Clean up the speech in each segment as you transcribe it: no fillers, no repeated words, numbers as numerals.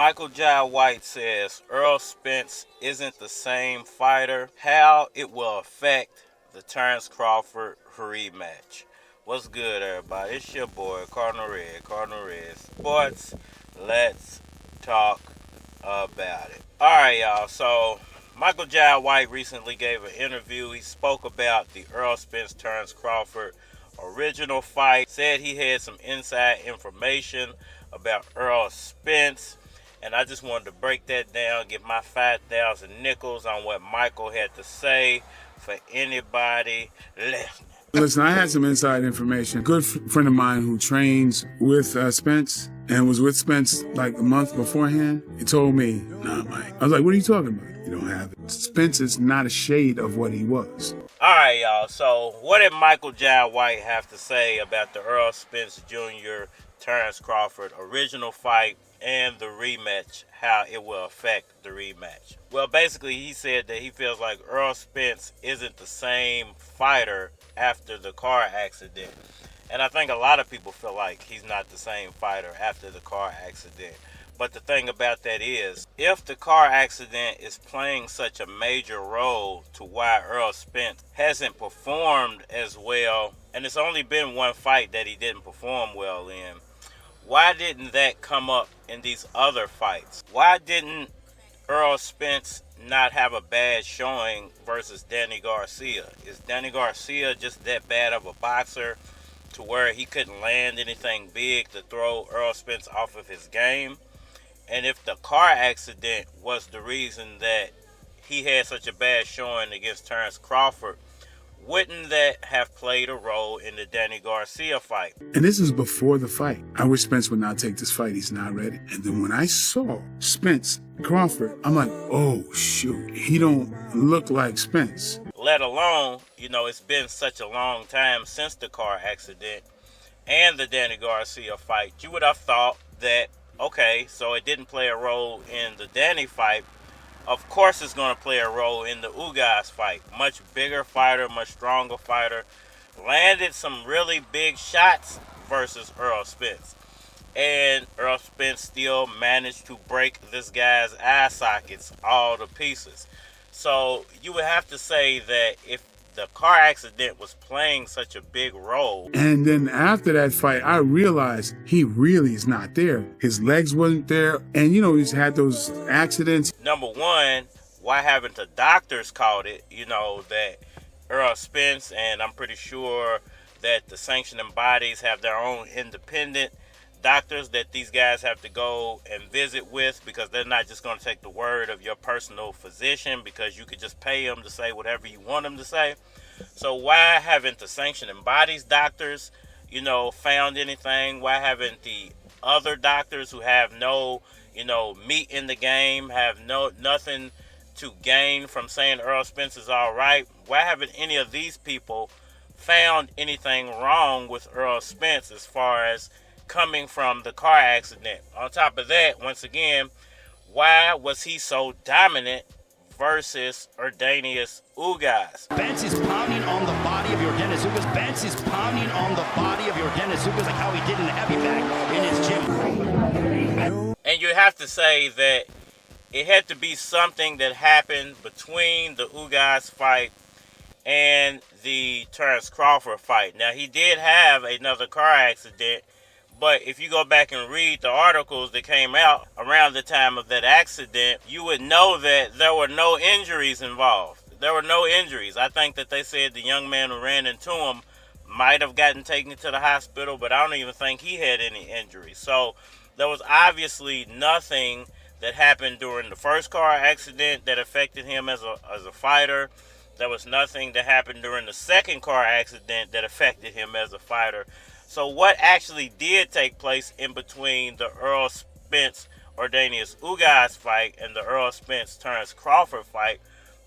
Michael Jai White says Errol Spence isn't the same fighter. How it will affect the Terence Crawford rematch. What's good, everybody? It's your boy, Cardinal Red Sports. Let's talk about it. Alright, y'all. So, Michael Jai White recently gave an interview. He spoke about the Errol Spence Terence Crawford original fight. Said he had some inside information about Errol Spence. And I just wanted to break that down, get my 5,000 nickels on what Michael had to say for anybody listening. Listen, I had some inside information. A good friend of mine who trains with Spence and was with Spence like a month beforehand, he told me, nah, Mike. I was like, what are you talking about? You don't have it. Spence is not a shade of what he was. All right, y'all. So what did Michael Jai White have to say about the Errol Spence Jr. Terence Crawford original fight and the rematch, how it will affect the rematch? Well, basically, he said that he feels like Errol Spence isn't the same fighter after the car accident. And I think a lot of people feel like he's not the same fighter after the car accident. But the thing about that is, if the car accident is playing such a major role to why Errol Spence hasn't performed as well, and it's only been one fight that he didn't perform well in, why didn't that come up in these other fights? Why didn't Errol Spence not have a bad showing versus Danny Garcia? Is Danny Garcia just that bad of a boxer to where he couldn't land anything big to throw Errol Spence off of his game? And if the car accident was the reason that he had such a bad showing against Terence Crawford, wouldn't that have played a role in the Danny Garcia fight? And this is before the fight. I wish Spence would not take this fight. He's not ready. And then when I saw Spence Crawford, I'm like, oh, shoot. He don't look like Spence. Let alone, it's been such a long time since the car accident and the Danny Garcia fight. You would have thought that, okay, so it didn't play a role in the Danny fight. Of course it's going to play a role in the Ugas fight. Much bigger fighter, much stronger fighter. Landed some really big shots versus Errol Spence. And Errol Spence still managed to break this guy's eye sockets all to pieces. So you would have to say that if the car accident was playing such a big role. And then after that fight, I realized he really is not there. His legs wasn't there. And, he's had those accidents. Number one, why haven't the doctors caught it? That Errol Spence, and I'm pretty sure that the sanctioning bodies have their own independent doctors that these guys have to go and visit with, because they're not just going to take the word of your personal physician, because you could just pay them to say whatever you want them to say. So why haven't the sanctioning bodies doctors, found anything? Why haven't the other doctors who have no, meat in the game, have nothing to gain from saying Errol Spence is all right? Why haven't any of these people found anything wrong with Errol Spence as far as coming from the car accident? On top of that, once again, why was he so dominant versus Erdenis Ugas? Spence is pounding on the body of Erdenis Ugas. Spence is pounding on the body of Erdenis Ugas like how he did in the heavy bag in his gym. And you have to say that it had to be something that happened between the Ugas fight and the Terence Crawford fight. Now, he did have another car accident, but if you go back and read the articles that came out around the time of that accident, you would know that there were no injuries involved. There were no injuries. I think that they said the young man who ran into him might have gotten taken to the hospital, but I don't even think he had any injuries. So there was obviously nothing that happened during the first car accident that affected him as a fighter. There was nothing that happened during the second car accident that affected him as a fighter. So what actually did take place in between the Errol Spence Erdenis Ugas fight and the Errol Spence Terence Crawford fight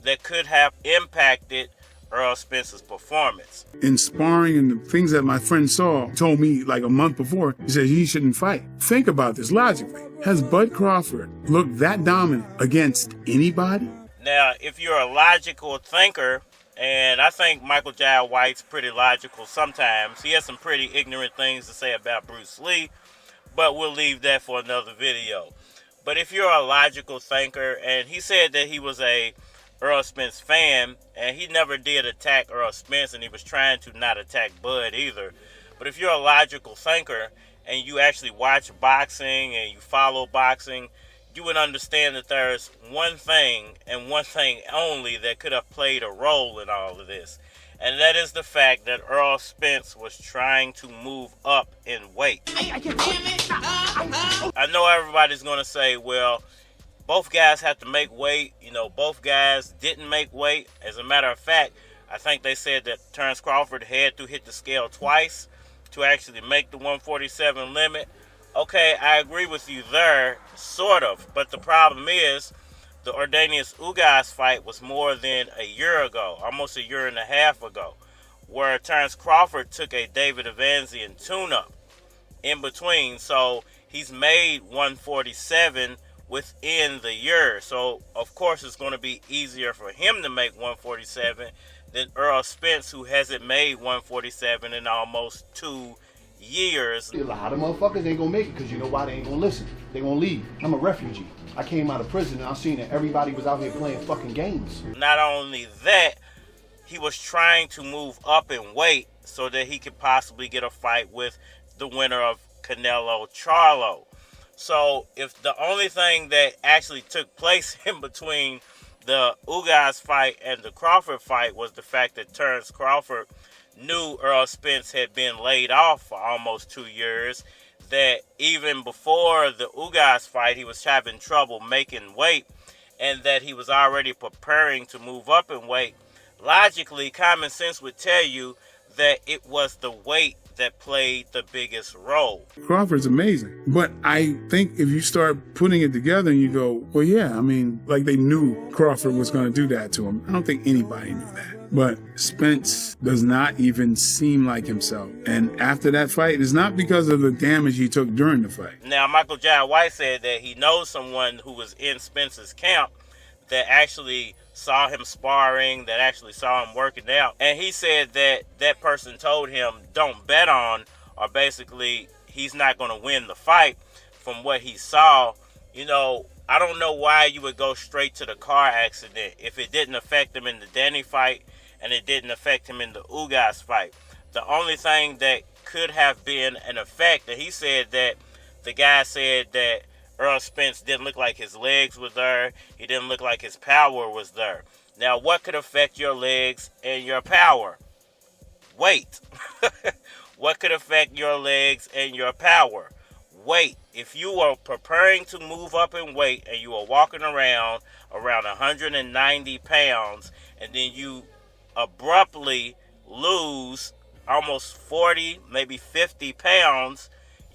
that could have impacted Errol Spence's performance? In sparring and the things that my friend saw told me like a month before, he said he shouldn't fight. Think about this logically. Has Bud Crawford looked that dominant against anybody? Now, if you're a logical thinker, and I think Michael Jai White's pretty logical sometimes. He has some pretty ignorant things to say about Bruce Lee, but we'll leave that for another video. But if you're a logical thinker, and he said that he was a Errol Spence fan, and he never did attack Errol Spence, and he was trying to not attack Bud either. But if you're a logical thinker, and you actually watch boxing, and you follow boxing, you would understand that there's one thing, and one thing only, that could have played a role in all of this. And that is the fact that Errol Spence was trying to move up in weight. I know everybody's going to say, well, both guys have to make weight. Both guys didn't make weight. As a matter of fact, I think they said that Terence Crawford had to hit the scale twice to actually make the 147 limit. Okay, I agree with you there, sort of. But the problem is, the Ordanius Ugas fight was more than a year ago, almost a year and a half ago, where Terence Crawford took a David Evansian tune-up in between. So he's made 147 within the year. So, of course, it's going to be easier for him to make 147 than Errol Spence, who hasn't made 147 in almost 2 years. A lot of motherfuckers ain't gonna make it because you know why? They ain't gonna listen. They gonna leave. I'm a refugee. I came out of prison and I seen that everybody was out here playing fucking games. Not only that, he was trying to move up in weight so that he could possibly get a fight with the winner of Canelo Charlo. So if the only thing that actually took place in between the Ugas fight and the Crawford fight was the fact that Terence Crawford knew Errol Spence had been laid off for almost 2 years, that even before the Ugas fight he was having trouble making weight, and that he was already preparing to move up in weight, logically, common sense would tell you that it was the weight that played the biggest role. Crawford's amazing. But I think if you start putting it together and you go, well, yeah, I mean, like they knew Crawford was going to do that to him. I don't think anybody knew that. But Spence does not even seem like himself. And after that fight, it's not because of the damage he took during the fight. Now, Michael John White said that he knows someone who was in Spence's camp that actually saw him sparring, that actually saw him working out. And he said that that person told him, don't bet on, or basically he's not going to win the fight from what he saw. I don't know why you would go straight to the car accident if it didn't affect him in the Danny fight and it didn't affect him in the Ugas fight. The only thing that could have been an effect, that he said that the guy said that Errol Spence didn't look like his legs were there. He didn't look like his power was there. Now, what could affect your legs and your power? Weight. What could affect your legs and your power? Weight. If you are preparing to move up in weight and you are walking around 190 pounds and then you abruptly lose almost 40, maybe 50 pounds,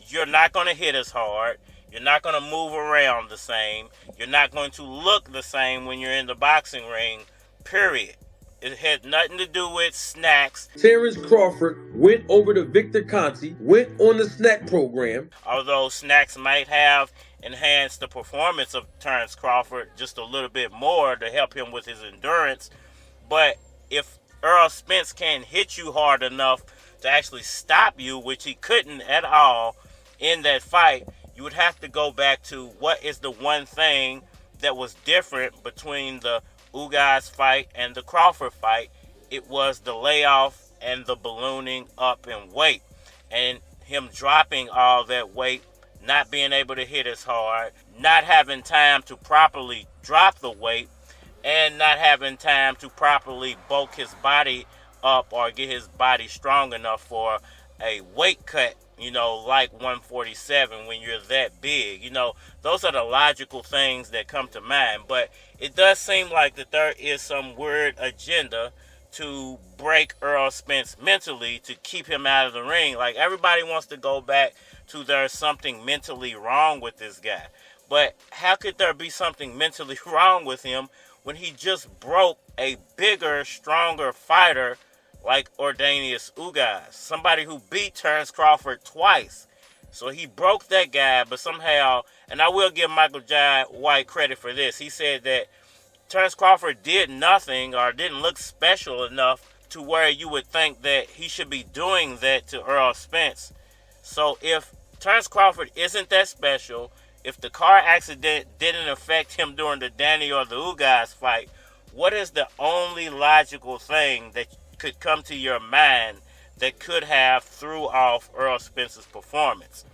you're not going to hit as hard. You're not going to move around the same. You're not going to look the same when you're in the boxing ring, period. It had nothing to do with snacks. Terence Crawford went over to Victor Conte, went on the snack program. Although snacks might have enhanced the performance of Terence Crawford just a little bit more to help him with his endurance. But if Errol Spence can't hit you hard enough to actually stop you, which he couldn't at all in that fight, you would have to go back to what is the one thing that was different between the Ugas fight and the Crawford fight. It was the layoff and the ballooning up in weight, and him dropping all that weight, not being able to hit as hard, not having time to properly drop the weight, and not having time to properly bulk his body up or get his body strong enough for a weight cut, like 147 when you're that big. Those are the logical things that come to mind. But it does seem like that there is some weird agenda to break Errol Spence mentally, to keep him out of the ring. Like, everybody wants to go back to there's something mentally wrong with this guy. But how could there be something mentally wrong with him when he just broke a bigger, stronger fighter like Ordanius Ugas, somebody who beat Terence Crawford twice? So he broke that guy, but somehow, and I will give Michael John White credit for this, he said that Terence Crawford did nothing or didn't look special enough to where you would think that he should be doing that to Errol Spence. So if Terence Crawford isn't that special, if the car accident didn't affect him during the Danny or the Ugas fight, what is the only logical thing that could come to your mind that could have threw off Errol Spence's performance?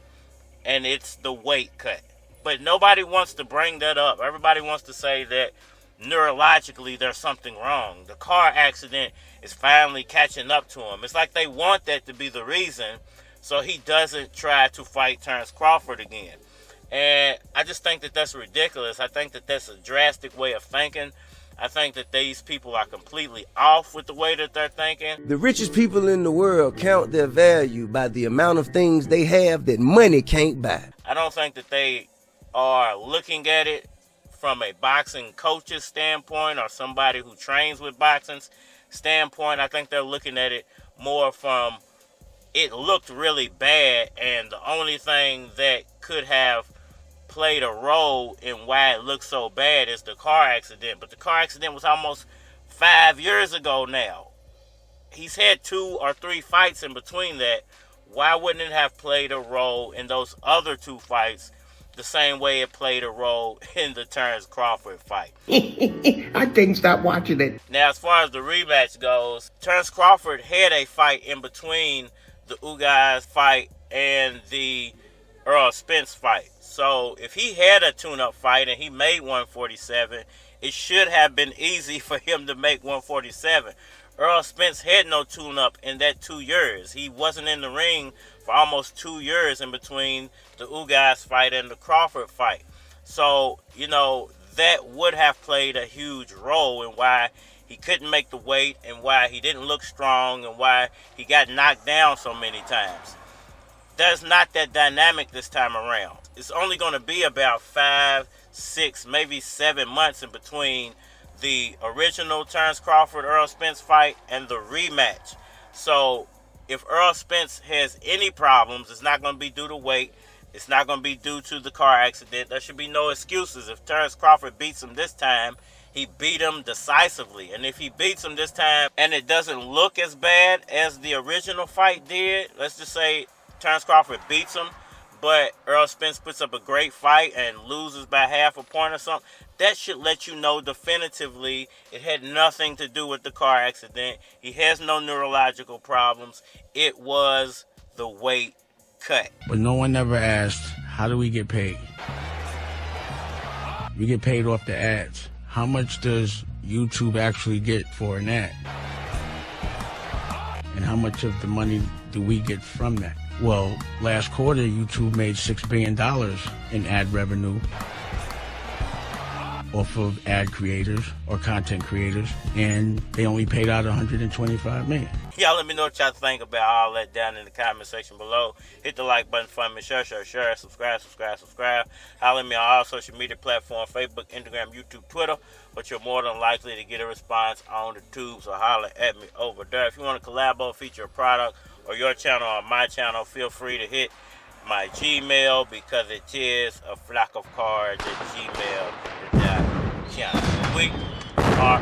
And it's the weight cut. But nobody wants to bring that up. Everybody wants to say that neurologically there's something wrong. The car accident is finally catching up to him. It's like they want that to be the reason so he doesn't try to fight Terence Crawford again. And I just think that that's ridiculous. I think that that's a drastic way of thinking. I think that these people are completely off with the way that they're thinking. The richest people in the world count their value by the amount of things they have that money can't buy. I don't think that they are looking at it from a boxing coach's standpoint or somebody who trains with boxing's standpoint. I think they're looking at it more from, it looked really bad, and the only thing that could have played a role in why it looked so bad is the car accident. But the car accident was almost 5 years ago now. He's had 2 or 3 fights in between that. Why wouldn't it have played a role in those other 2 fights the same way it played a role in the Terence Crawford fight? I can't stop watching it. Now, as far as the rematch goes, Terence Crawford had a fight in between the Ugas fight and the Errol Spence fight. So if he had a tune-up fight and he made 147, it should have been easy for him to make 147. Errol Spence had no tune-up in that 2 years. He wasn't in the ring for almost 2 years in between the Ugas fight and the Crawford fight. So, that would have played a huge role in why he couldn't make the weight and why he didn't look strong and why he got knocked down so many times. There's not that dynamic this time around. It's only going to be about 5, 6, maybe 7 months in between the original Terence Crawford Errol Spence fight and the rematch. So if Errol Spence has any problems, it's not going to be due to weight. It's not going to be due to the car accident. There should be no excuses. If Terence Crawford beats him this time, he beat him decisively. And if he beats him this time and it doesn't look as bad as the original fight did, let's just say Terence Crawford beats him, but Errol Spence puts up a great fight and loses by half a point or something, that should let you know definitively it had nothing to do with the car accident. He has no neurological problems. It was the weight cut. But no one ever asked, how do we get paid? We get paid off the ads. How much does YouTube actually get for an ad? And how much of the money do we get from that? Well, last quarter, YouTube made $6 billion in ad revenue off of ad creators or content creators, and they only paid out $125 million. Y'all let me know what y'all think about all that down in the comment section below. Hit the like button for me, share, subscribe. Holler at me on all social media platforms, Facebook, Instagram, YouTube, Twitter, but you're more than likely to get a response on the tube, so holler at me over there. If you want to collab or feature a product or your channel or my channel, feel free to hit my Gmail, because it is a flock of cards at gmail.com. We are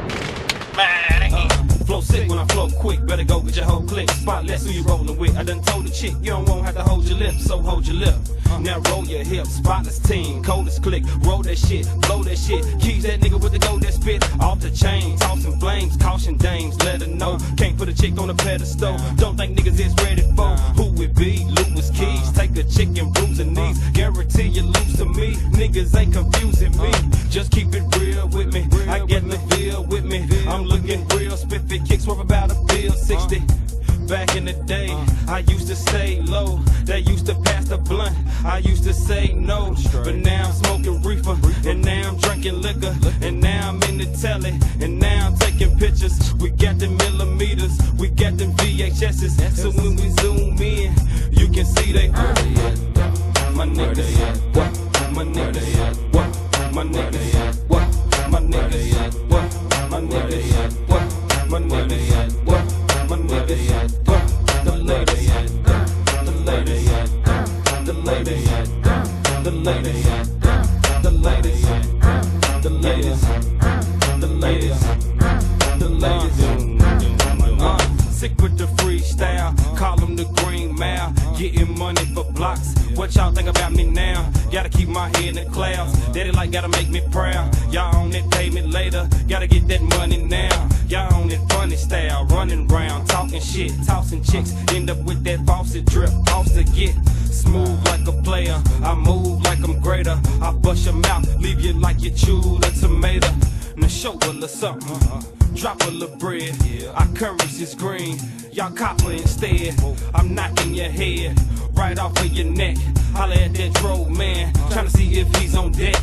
man. Flow sick when I flow quick, better go get your whole clique. Spotless who you rolling with. I done told the chick you don't want have to hold your lip, so hold your lip. Now roll your hips, spotless team, coldest click. Roll that shit, blow that shit. Keys that nigga with the gold that spit off the chain. Tossing flames, caution dames, let her know. Can't put a chick on a pedestal. Don't think niggas is ready for who it be. Lewis Keys, take a chick and bruise her knees. Guarantee you lose to me. Niggas ain't confusing me. Just keep it real with me. I get the feel with me. I'm looking real spiffy. Kicks worth about $1.60. Back in the day, I used to stay low. They used to pass the blunt. I used to say no. But now I'm smoking reefer. And now I'm drinking liquor. And now I'm in the telly. And now I'm taking pictures. We got them millimeters. We got them VHS's. So when we zoom in, you can see they my niggas. What? My niggas. What? My niggas. What? My niggas. What? My niggas. What? My niggas. What? My niggas. What? The ladies. The ladies. The ladies. The ladies. The ladies. The ladies. The ladies. The ladies. Sick with the freestyle, call them the green mile. Getting money for blocks, What y'all think about me now? Gotta keep my head in the clouds. Daddy like gotta make me proud. Y'all on it, pay me later. Gotta get that money now. Y'all on it funny style, running round, talking shit, tossing chicks. End up with that faucet drip, off to get smooth like a player. I move like I'm greater. I bust your mouth, leave you like you chewed a tomato. Now show a little something, drop a little bread. Our currency is green, y'all copper instead. I'm knocking your head right off of your neck. Holla at that drove man, tryna see if he's on deck.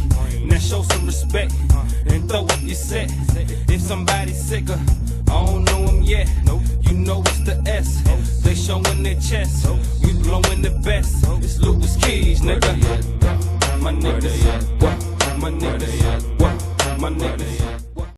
Now show some respect and throw up your set. If somebody's sicker, I don't know him yet. You know it's the S. They showing their chest. We blowing the best. It's Louis Keys, nigga. My niggas. What? My niggas. What? My niggas.